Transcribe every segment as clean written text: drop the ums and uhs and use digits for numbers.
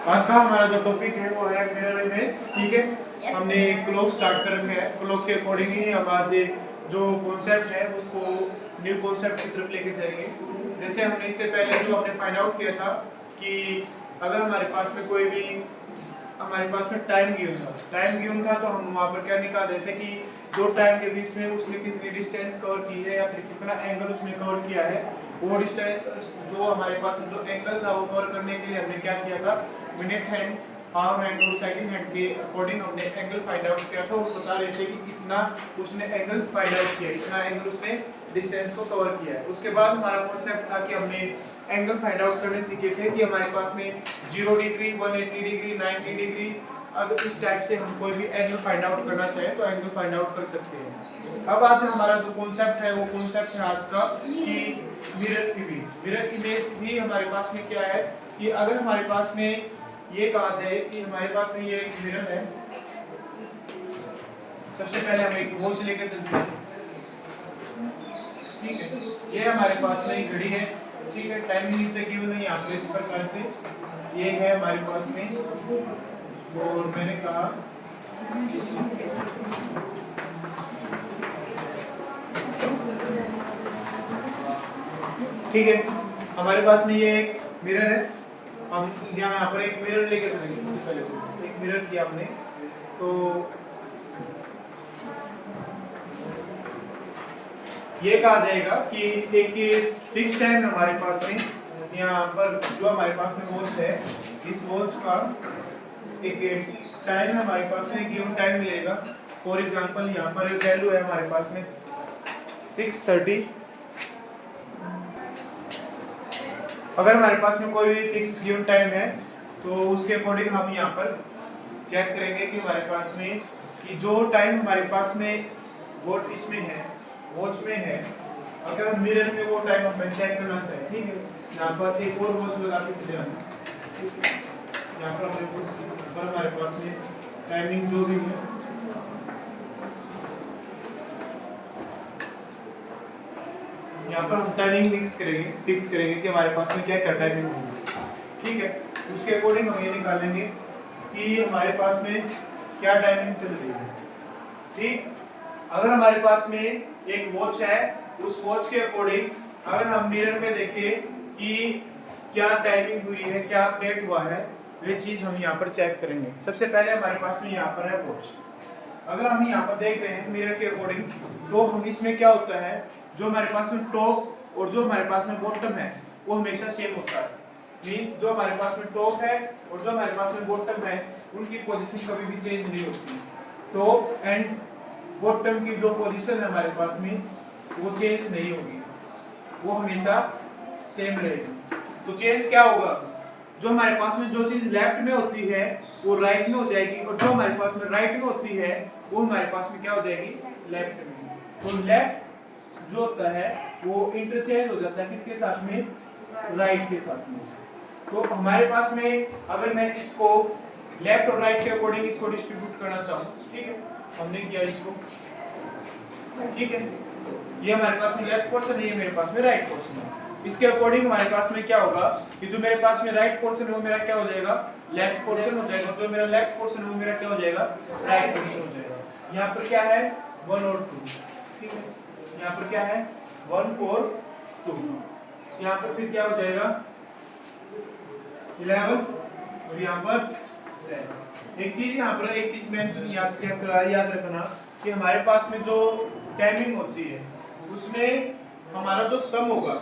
आज का हमारा जो टॉपिक है वो है मिरर इमेज। ठीक है, हमने क्लॉक स्टार्ट कर रखा है। क्लॉक के अकॉर्डिंग ही हम आज जो कॉन्सेप्ट है उसको न्यू कॉन्सेप्ट की तरफ लेके जाएंगे। जैसे हमने इससे पहले जो हमने फाइंड आउट किया था कि अगर हमारे पास में कोई भी टाइम गिवन था तो हम वहाँ पर क्या निकाल रहे थे कि दो टाइम के बीच में उसने कितनी डिस्टेंस कवर की है या फिर कितना एंगल उसने कवर किया है। वो डिस्टेंस जो हमारे पास में जो एंगल था वो कवर करने के लिए हमने क्या किया था, मिनट हैंड, आवर हैंड और सेकंड हैंड के अकॉर्डिंग हमने एंगल फाइंड आउट किया था और बता रहे थे कि इतना उसने एंगल फाइंड आउट किया, इतना एंगल उसने डिस्टेंस को कवर किया है। उसके बाद हमारा कॉन्सेप्ट था कि हमने एंगल फाइंड आउट करने सीखे थे कि हमारे पास में 0 डिग्री, 180 डिग्री, 90 डिग्री, अगर इस टाइप से हम कोई भी एंगल फाइंड आउट करना चाहें तो एंगल फाइंड आउट कर सकते हैं। अब आज हमारा जो कॉन्सेप्ट है वो कॉन्सेप्ट है आज का कि मिरर इमेज। मिरर इमेज भी हमारे पास में क्या है कि अगर हमारे पास में ये कहा जाए कि हमारे पास में ये एक मिरर है। सबसे पहले हम एक वॉच लेकर चलते हैं। ठीक है, ये हमारे पास में एक घड़ी है। ठीक है, टाइमिंग इसमें गिवन नहीं यहाँ पे इस प्रकार से ये है हमारे पास में। और मैंने कहा ठीक है, हमारे पास में ये एक मिरर है। हम यहाँ पर एक मिरर लेके चलेंगे। सबसे पहले तो एक मिरर किया हमने, तो ये कहा जाएगा कि एक फिक्स टाइम हमारे पास में यहाँ पर जो हमारे पास में वॉच है, इस वॉच का एक टाइम हमारे पास में गिवन टाइम मिलेगा। फॉर एग्जांपल यहाँ पर वैल्यू है हमारे पास में 6:30। अगर हमारे पास में कोई भी फिक्स गिवन टाइम है तो उसके अकॉर्डिंग हम यहाँ पर चेक करेंगे कि हमारे पास में कि जो टाइम हमारे पास में वॉच इसमें है, वॉच में है, अगर हम मिरर में वो टाइम हम चेक करना चाहें। ठीक है, यहाँ पर एक और वॉच लगा के चले आना। यहाँ पर हमारे पास में टाइमिंग जो भी है यहाँ पर हम टाइमिंग फिक्स करेंगे कि हमारे पास में क्या क्या टाइमिंग होगी। ठीक है, उसके अकॉर्डिंग हम ये निकालेंगे कि हमारे पास में क्या टाइमिंग चल रही है। ठीक, अगर हमारे पास में एक वॉच है, उस वॉच के अकॉर्डिंग अगर हम मिरर में देखें कि क्या टाइमिंग हुई है, क्या अपडेट हुआ है, ये चीज हम यहाँ पर चेक करेंगे। सबसे पहले हमारे पास में यहाँ पर है वॉच। अगर हम यहाँ पर देख रहे हैं मिरर के अकॉर्डिंग तो हम इसमें क्या होता है, जो हमारे पास में टॉप और जो हमारे पास में बॉटम है वो हमेशा सेम होता है। मींस जो हमारे पास में टॉप है और जो हमारे पास में बॉटम है उनकी पोजीशन कभी भी चेंज नहीं होती। टॉप एंड बॉटम की जो पोजीशन है हमारे पास में वो चेंज नहीं होगी, वो हमेशा सेम रहेगी। तो चेंज क्या होगा, जो हमारे पास में जो चीज लेफ्ट में होती है वो राइट में हो जाएगी और जो हमारे पास में राइट में होती है वो हमारे पास में क्या हो जाएगी, लेफ्ट में। तो लेफ्ट जो होता है वो इंटरचेंज हो जाता है किसके साथ में, राइट के साथ में। तो हमारे पास में अगर मैं इसको लेफ्ट और राइट के अकॉर्डिंग इसको डिस्ट्रीब्यूट करना चाहूँ, ठीक है, हमने किया इसको। ठीक है, ये हमारे पास में लेफ्ट पोर्शन है, ये मेरे पास में राइट पोर्शन है। इसके अकॉर्डिंग हमारे पास में क्या होगा कि जो मेरे पास में राइट पोर्शन है वो मेरा क्या हो जाएगा, लेफ्ट पोर्शन हो जाएगा। जो मेरा लेफ्ट पोर्शन है वो मेरा क्या हो जाएगा, राइट पोर्शन हो जाएगा। यहाँ पर क्या है 1 और 2। ठीक है, यहाँ पर क्या है 1 और 2। यहाँ पर फिर क्या हो जाएगा 11 और यहाँ पर 10। एक चीज मेंशन याद रखना कि हमारे पास में जो टाइमिंग होती है उसमें हमारा जो सम होगा,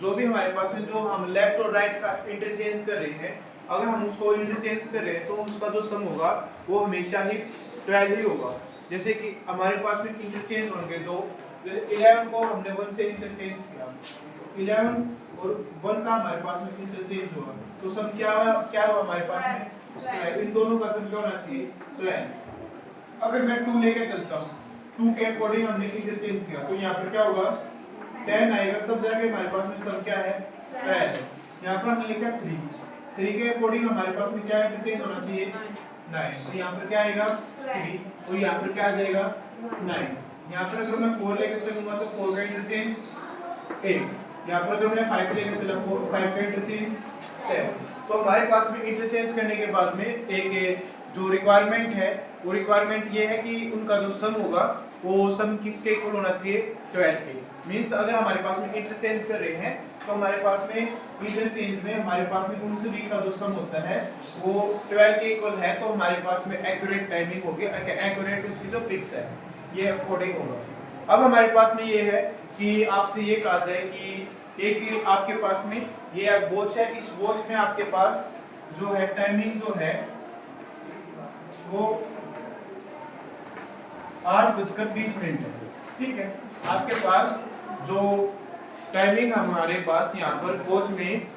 जो भी हमारे पास में जो हम लेफ्ट और राइट का इंटरचेंज कर रहे हैं, अगर हम उसको इंटरचेंज कर रहे हैं तो उसका जो सम होगा वो हमेशा ही 12 ही होगा। जैसे कि हमारे पास में इंटरचेंज होंगे जो 11 को हमने 1 से इंटरचेंज किया, 11 और 1 का हमारे पास में इंटरचेंज हुआ, तो सम क्या हुआ हमारे पास में 12। इन दोनों का सम क्या होना चाहिए 12। अगर मैं 2 लेके चलता हूँ, 2 के अकॉर्डिंग हमने इंटरचेंज किया तो यहाँ पर क्या होगा 10 आएगा, तब जाके हमारे पास में सम क्या है 12। यहाँ पर हमने लिखा 3 के अकॉर्डिंग हमारे पास में क्या इंटरचेंज होना चाहिए 9। तो यहाँ पर क्या आएगा 3 और यहाँ पर क्या आ जाएगा 9। यहाँ पर अगर मैं 4 लेकर चलूंगा तो 4 का इंटरचेंज 8। यहाँ पर अगर मैं 5 लेकर चला 5 का इंटरचेंज 7। तो हमारे पास में इंटरचेंज करने के बाद में एक जो रिक्वायरमेंट है वो रिक्वायरमेंट ये है कि उनका जो सम होगा वो सम किसके इक्वल होना चाहिए 12 के। मींस अगर हमारे पास में इंटरचेंज कर रहे हैं तो हमारे पास में इंटरचेंज में हमारे पास में उन सभी का जो सम होता है वो 12 के इक्वल है, तो हमारे पास में एक्यूरेट टाइमिंग होगी, एक्यूरेट उसकी जो फिक्स है ये अकॉर्डिंग होगा। अब हमारे पास में ये है कि आपसे ये कहा जाए कि एक आपके पास में ये वॉच है, इस वॉच में आपके पास जो है टाइमिंग जो है वो 8:20 है। ठीक है, आपके पास जो टाइमिंग हमारे पास यहाँ पर वॉच में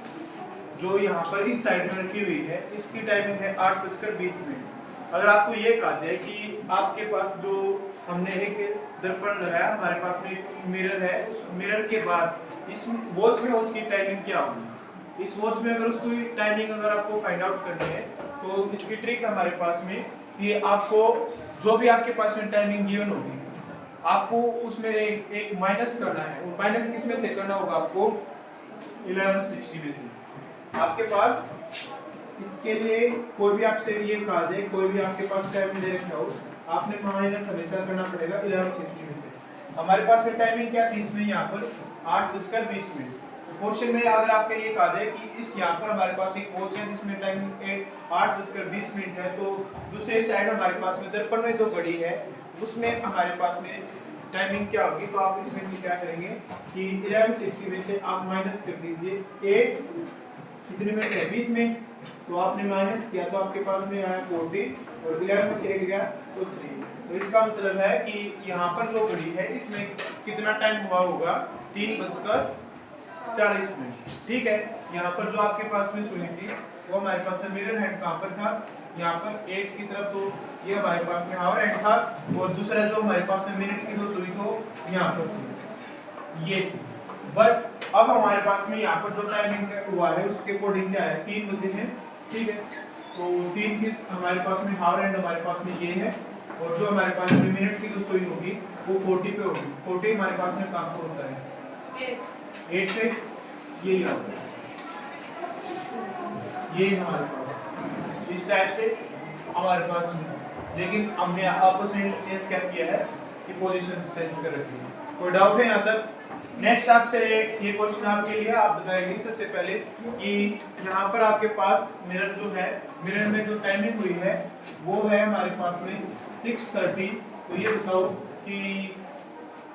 जो यहाँ पर इस साइड में रखी हुई है इसकी टाइमिंग है 8:20। अगर आपको ये कहा जाए कि आपके पास जो हमने एक दर्पण लगाया, हमारे पास में एक मिरर है, उस मिरर के बाद इस वॉच में उसकी टाइमिंग क्या होगी, इस वॉच में अगर उसकी टाइमिंग अगर आपको फाइंड आउट करनी है तो इसकी ट्रिक हमारे पास में कि आपको जो भी आपके पास में टाइमिंग गिवन होगी आपको उसमें एक माइनस करना है, और माइनस किस में से करना होगा आपको 1160 में से। आपके पास इसके लिए कोई भी आपसे ये कहा जाए, कोई भी आपके पास टाइमिंग दे रखा हो, आपने माइनस हमेशा करना पड़ेगा 1160 में से। हमारे पास टाइमिंग क्या थी इसमें यहाँ पर 8:20। क्वेश्चन में अगर आपको ये कहा जाए कि इस यहाँ पर हमारे पास एक वॉच है जिसमें टाइमिंग 8:20 है, तो दूसरे साइड हमारे पास में दर्पण में जो घड़ी है उसमें हमारे पास में टाइमिंग क्या होगी, तो आप इसमें से क्या करेंगे कि 1160 में से आप माइनस कर दीजिए 8 कितने मिनट है 20 मिनट, तो आपने माइनस किया तो आपके पास में आया 40 और 11 में से 8 गया तो 3। तो इसका मतलब है कि यहाँ पर जो घड़ी है इसमें कितना टाइम हुआ होगा 3:40। ठीक है, यहाँ पर जो आपके पास में सुई थी वो हमारे पास में मिरर हैंड कहाँ पर था, यहाँ पर 8 की तरफ, तो ये हमारे पास में हावर हैंड था, और दूसरा जो हमारे पास में मिनट की जो सुई थी यहाँ पर थी ये। बट अब हमारे पास में यहाँ पर जो टाइमिंग हुआ है उसके अकॉर्डिंग क्या है 3 बजे है। ठीक है, तो 3 की हमारे पास में हावर हैंड हमारे पास में ये है, और जो हमारे पास में मिनट की जो सुई होगी वो 40 पे होगी। 40 हमारे पास में कहाँ पर होता है 8 पे, ये होता है ये हमारे पास इस टाइप से हमारे पास में, लेकिन हमने आपस में चेंज क्या किया है कि पोजीशन चेंज कर रखी है। कोई डाउट है यहाँ तक? नेक्स्ट आपसे ये क्वेश्चन आपके लिए आप बताएंगे सबसे पहले कि यहाँ पर आपके पास मिरर जो है, मिरर में जो टाइमिंग हुई है वो है हमारे पास में 6:30। तो ये बताओ कि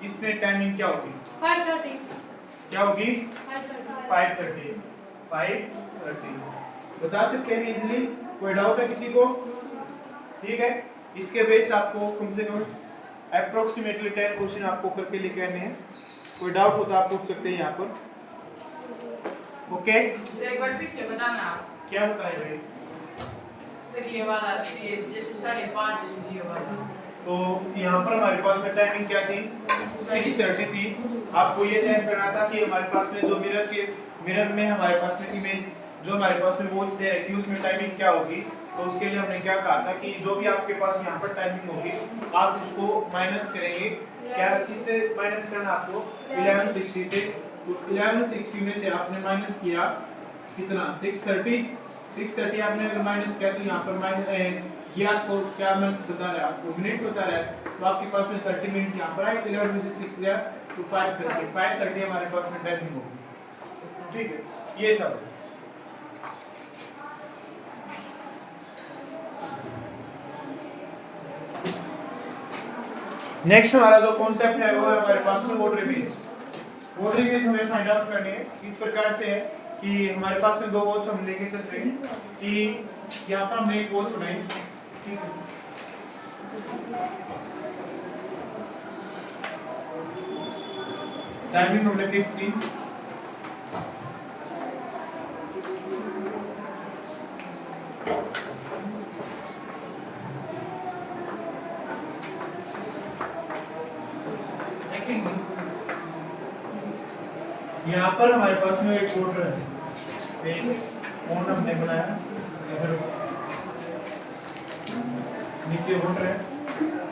इसमें टाइमिंग क्या होगी 5:30 क्या होगी 5:30 5:30 बता सकते हैं इजीली? कोई डाउट है किसी को? ठीक है, इसके बेस आपको कम से कम अप्रोक्सीमेटली 10 क्वेश्चन आपको करके लेके आने हैं। कोई डाउट हो तो आप पूछ सकते हैं यहाँ पर। ओके, एक बार फिर से बताना आप क्या बताएं भाई? सर ये वाला जैसे 5:30 जैसे ये वाला, तो यहाँ पर हमारे पास में टाइमिंग क्या थी 6:30 थी। आपको ये चेक करना था कि हमारे पास में जो मिरर में हमारे पास में इमेज जो हमारे पास में वॉच दे रखी है उसमें टाइमिंग क्या होगी। तो उसके लिए हमने क्या कहा था कि जो भी आपके पास यहाँ पर टाइमिंग होगी आप उसको माइनस करेंगे। क्या किससे माइनस करना आपको 1160 से, तो 1160 में से आपने माइनस किया कितना 6:30 आपने अगर माइनस किया तो यहाँ पर माइनस ये आपको क्या मैं बता रहा है आपको मिनट बता रहा है, तो आपके पास में 30 मिनट यहाँ पर आए, 11 में से 6 गया तो 5:30 हमारे पास में टाइमिंग होगी। ठीक है, ये था। नेक्स्ट हमारा जो कॉन्सेप्ट है वो है हमारे पास में वाटर इमेज। वाटर इमेज हमें फाइंड आउट करनी है। इस प्रकार से है कि हमारे पास में दो वॉच हम लेके चल रहे हैं कि यहाँ पर हमने एक वॉच बनाई, ठीक है, टाइमिंग हमने फिक्स की, यहाँ पर हमारे पास में एक मोटर है, एक फोन हमने बनाया, इधर नीचे मोटर है,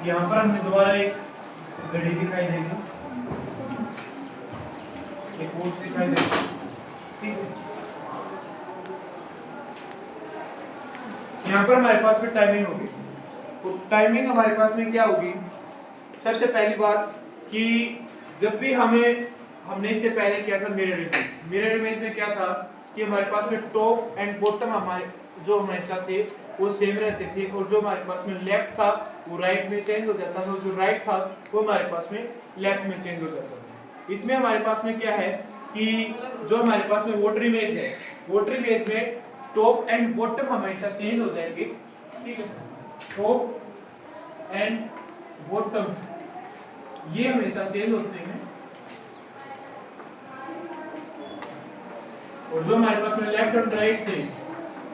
यहाँ पर हमें दोबारा एक घड़ी दिखाई देगी, एक वॉच दिखाई देगी। ठीक है, यहाँ पर हमारे पास में टाइमिंग होगी। तो टाइमिंग हमारे पास में क्या होगी, सबसे पहली बात कि जब भी हमने इससे पहले किया था मिरर इमेज में क्या था कि हमारे पास में टॉप एंड बॉटम हमारे साथ थे वो सेम रहते थे, और जो हमारे पास में लेफ्ट था वो राइट में चेंज हो जाता था, जो राइट था वो हमारे पास में लेफ्ट में चेंज हो जाता था। इसमें हमारे पास में क्या है कि जो हमारे पास में वोटर इमेज है, वोटर इमेज में टॉप एंड बॉटम हमेशा चेंज हो जाएंगे, ठीक है। टॉप एंड बॉटम ये हमेशा चेंज होते हैं, और जो हमारे पास में लेफ्ट और राइट थे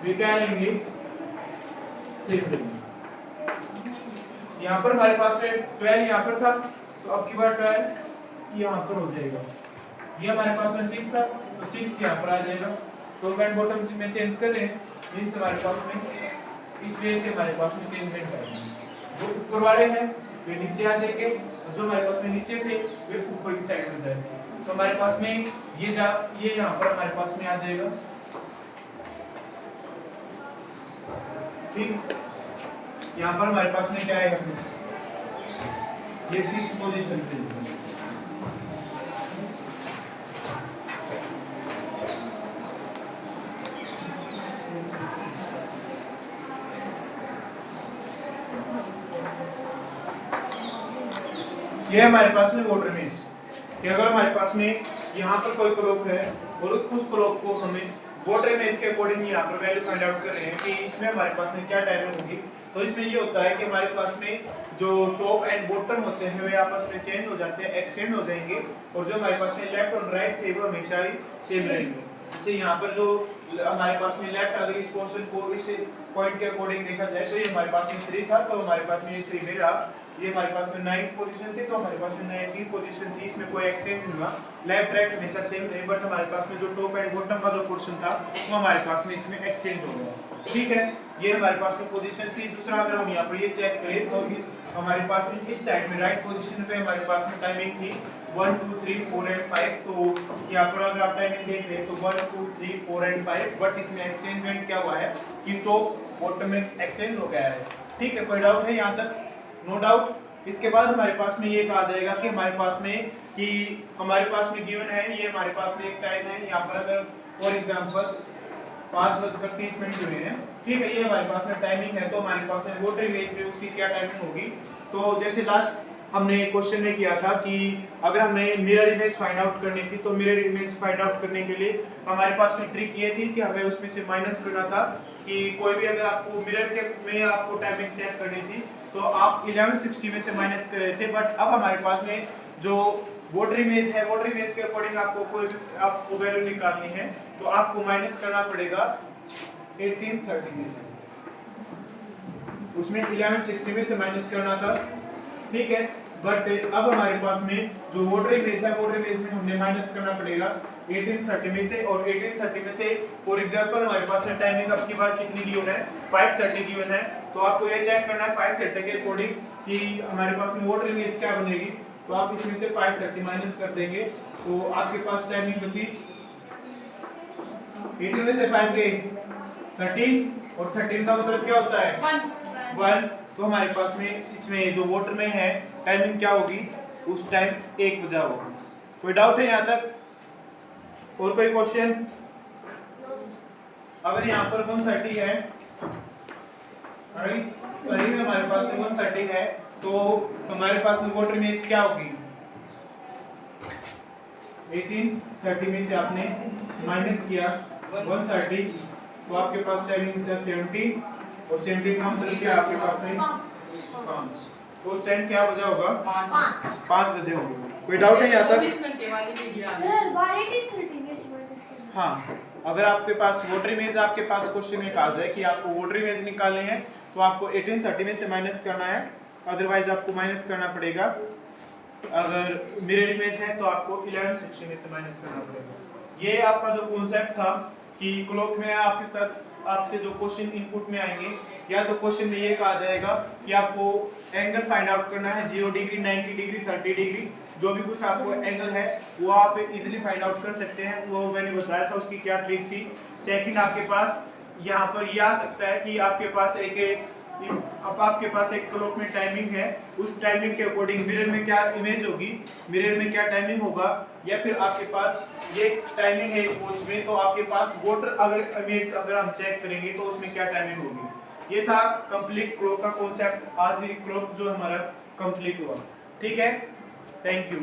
वे क्या रहेंगे, सेम रहेंगे। यहाँ पर हमारे पास में 12 यहाँ पर था, तो अब की बार 12 यहाँ पर हो जाएगा। ये हमारे पास में 6 था, तो 6 यहाँ पर आ जाएगा। टॉप एंड बॉटम में चेंज कर रहे हैं, मींस हमारे पास में इस वे से हमारे पास में चेंजमेंट आएगी। जो ऊपर वाले हैं वे नीचे आ जाएंगे, और जो हमारे पास में नीचे थे वे ऊपर की साइड में जाएंगे। तो हमारे पास में ये यहाँ पर हमारे पास में आ जाएगा, ठीक। यहाँ पर हमारे पास में क्या आएगा, ये फिक्स पोजीशन पे ये हमारे पास में वोटर इमेज कि अगर हमारे पास में यहाँ पर कोई क्लॉक है और उस क्लॉक को हमें वोटर इमेज के अकॉर्डिंग यहाँ पर वैल्यू फाइंड आउट कर रहे हैं कि इसमें हमारे पास में क्या टाइमिंग होगी। तो इसमें ये होता है कि हमारे पास में जो टॉप एंड बॉटम होते हैं वे आपस में चेंज हो जाते हैं, एक्सटेंड हो जाएंगे, और जो हमारे पास में लेफ्ट और राइट थे वो हमेशा ही सेम रहेंगे। जैसे यहाँ पर जो हमारे पास में लेफ्ट, अगर इस पोर्शन को इस पॉइंट के अकॉर्डिंग देखा जाए तो ये हमारे पास में 3 था, तो हमारे पास में ये 3 में रहा। ये हमारे पास में 9 पोजीशन थी, तो हमारे पास में 19 पोजीशन थी, इसमें कोई एक्सचेंज नहीं हुआ, लेफ्ट राइट हमेशा सेम रहे। बट हमारे पास में जो टॉप एंड बॉटम का जो पोर्शन था वो हमारे पास में इसमें एक्सचेंज हो गया, ठीक है। ये हमारे पास में पोजीशन थी। दूसरा अगर हम यहाँ पर ये चेक करें तो हमारे पास में इस साइड में राइट पोजीशन पे हमारे पास में टाइमिंग थी 1 2 3 4 एंड 5। तो यहाँ पर अगर आप टाइमिंग देख रहे हैं तो 1 2 3 4 एंड 5, बट इसमें एक्सचेंजमेंट क्या हुआ है कि टॉप बॉटम में एक्सचेंज हो गया है, ठीक है। कोई डाउट है यहाँ तक? No doubt. इसके बाद हमारे पास में ये कहा जाएगा कि हमारे पास में गिवन है, ये हमारे पास में एक टाइम है यहाँ पर, अगर फॉर एग्जांपल 5:30 जुड़े हैं, ठीक है, ये हमारे पास में टाइमिंग है। तो हमारे पास में वोटर इमेज में उसकी क्या टाइमिंग होगी। तो जैसे लास्ट हमने क्वेश्चन में किया था कि अगर हमें मिरर इमेज फाइंड आउट करनी थी, तो मिरर इमेज फाइंड आउट करने के लिए हमारे पास में ट्रिक ये थी कि हमें उसमें से माइनस करना था कि कोई भी अगर आपको मिरर के में आपको टाइमिंग चेक करनी थी तो आप 1160 में से माइनस कर रहे थे। बट अब हमारे पास में जो वोटर इमेज है, वोटर इमेज के अकॉर्डिंग आपको वैल्यू निकालनी है, तो आपको माइनस करना पड़ेगा 1830 में से, उसमें 1160 में से माइनस करना था, ठीक है। बट अब हमारे पास में जो वोटर इमेज है, वोटर इमेज में हमने माइनस करना पड़ेगा 1830 में से, और 1830 में से फॉर एग्जांपल हमारे पास में टाइमिंग अब की बार कितनी गिवन है, 5:30 गिवन है। तो आपको ये चेक करना है 5:30 के अकॉर्डिंग कि हमारे पास में वोटर इमेज क्या बनेगी। तो आप इसमें से 5:30 माइनस कर देंगे, तो आपके पास टाइमिंग बची 18 में से 5 गए 13, और 13 का मतलब क्या होता है 1। तो हमारे पास में इसमें जो वोटर में है टाइमिंग क्या होगी, उस टाइम 1 बजा होगा। कोई डाउट है यहाँ तक? और कोई क्वेश्चन? अगर यहाँ पर 130 है, करीब हमारे पास में 130 है, तो हमारे पास में वोटर इमेज क्या होगी 1830 में से आपने माइनस किया 130, तो आपके पास टाइमिंग बचा 70, और 70 का मतलब क्या आपके पास में 5। तो उस टाइम क्या बजा होगा 5 बजे होगा। कोई डाउट है यहाँ तक? हाँ, अगर आपके पास वोटर इमेज आपके पास क्वेश्चन में कहा जाए कि आपको वोटर इमेज निकालनी है तो आपको 1830 में से माइनस करना है, अदरवाइज आपको माइनस करना पड़ेगा। अगर मिरर इमेज है तो आपको 1160 में से माइनस करना पड़ेगा। ये आपका जो कॉन्सेप्ट था कि क्लॉक में आपके साथ आपसे जो क्वेश्चन इनपुट में आएंगे, या तो क्वेश्चन में ये कहा जाएगा कि आपको एंगल फाइंड आउट करना है 0 डिग्री, 90 डिग्री, 30 डिग्री, जो भी कुछ आपको एंगल है वो आप इजीली फाइंड आउट कर सकते हैं। वो मैंने बताया था उसकी क्या ट्रिक थी। सेकंड आपके पास यहाँ पर ये आ सकता है कि आपके पास अब आपके पास एक क्लॉक में टाइमिंग है, उस टाइमिंग के अकॉर्डिंग मिरर में क्या इमेज होगी, मिरर में क्या टाइमिंग होगा, या फिर आपके पास ये टाइमिंग है वॉच में, तो आपके पास वाटर अगर इमेज अगर हम चेक करेंगे तो उसमें क्या टाइमिंग होगी। ये था कंप्लीट क्लॉक का कॉन्सेप्ट। आज ये क्लॉक जो हमारा कंप्लीट हुआ। ठीक है, थैंक यू।